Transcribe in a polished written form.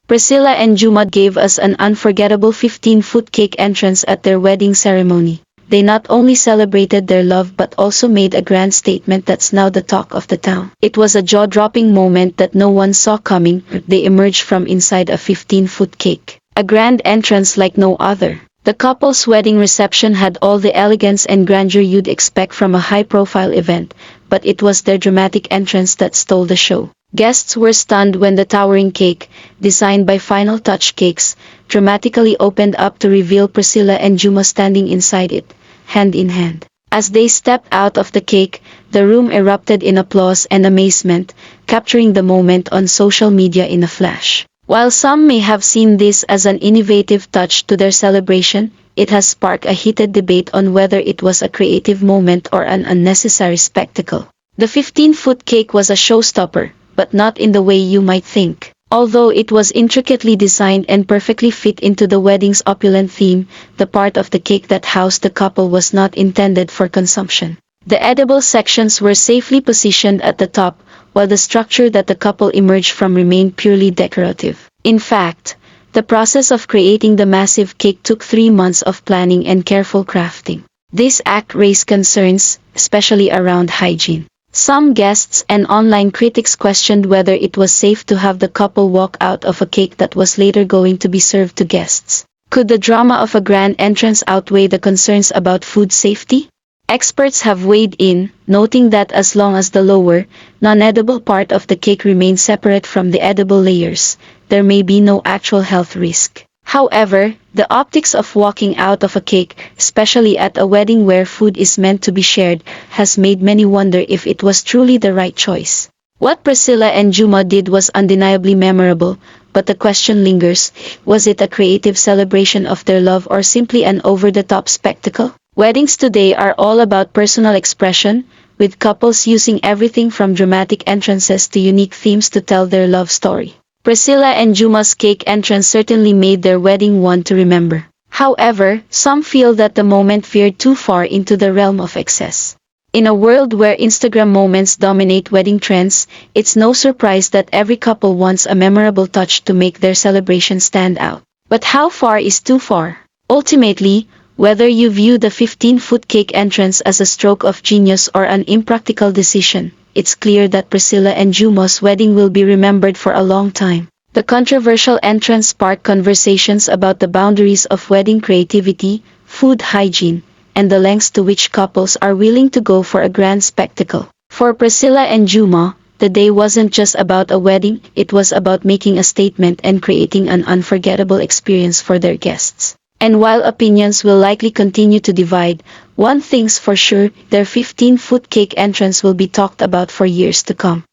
Priscilla and Juma gave us an unforgettable 15-foot cake entrance at their wedding ceremony. They not only celebrated their love but also made a grand statement that's now the talk of the town. It was a jaw-dropping moment that no one saw coming. They emerged from inside a 15-foot cake. A grand entrance like no other. The couple's wedding reception had all the elegance and grandeur you'd expect from a high-profile event, but it was their dramatic entrance that stole the show. Guests were stunned when the towering cake, designed by Final Touch Cakes, dramatically opened up to reveal Priscilla and Juma standing inside it, hand in hand. As they stepped out of the cake, the room erupted in applause and amazement, capturing the moment on social media in a flash. While some may have seen this as an innovative touch to their celebration, it has sparked a heated debate on whether it was a creative moment or an unnecessary spectacle. The 15-foot cake was a showstopper, but not in the way you might think. Although it was intricately designed and perfectly fit into the wedding's opulent theme, the part of the cake that housed the couple was not intended for consumption. The edible sections were safely positioned at the top, while the structure that the couple emerged from remained purely decorative. In fact, the process of creating the massive cake took 3 months of planning and careful crafting. This act raised concerns, especially around hygiene. Some guests and online critics questioned whether it was safe to have the couple walk out of a cake that was later going to be served to guests. Could the drama of a grand entrance outweigh the concerns about food safety? Experts have weighed in, noting that as long as the lower, non-edible part of the cake remains separate from the edible layers, there may be no actual health risk. However, the optics of walking out of a cake, especially at a wedding where food is meant to be shared, has made many wonder if it was truly the right choice. What Priscilla and Juma did was undeniably memorable, but the question lingers, was it a creative celebration of their love or simply an over-the-top spectacle? Weddings today are all about personal expression, with couples using everything from dramatic entrances to unique themes to tell their love story. Priscilla and Juma's cake entrance certainly made their wedding one to remember. However, some feel that the moment veered too far into the realm of excess. In a world where Instagram moments dominate wedding trends, it's no surprise that every couple wants a memorable touch to make their celebration stand out. But how far is too far? Ultimately, whether you view the 15-foot cake entrance as a stroke of genius or an impractical decision, it's clear that Priscilla and Juma's wedding will be remembered for a long time. The controversial entrance sparked conversations about the boundaries of wedding creativity, food hygiene, and the lengths to which couples are willing to go for a grand spectacle. For Priscilla and Juma, the day wasn't just about a wedding, it was about making a statement and creating an unforgettable experience for their guests. And while opinions will likely continue to divide, one thing's for sure, their 15-foot cake entrance will be talked about for years to come.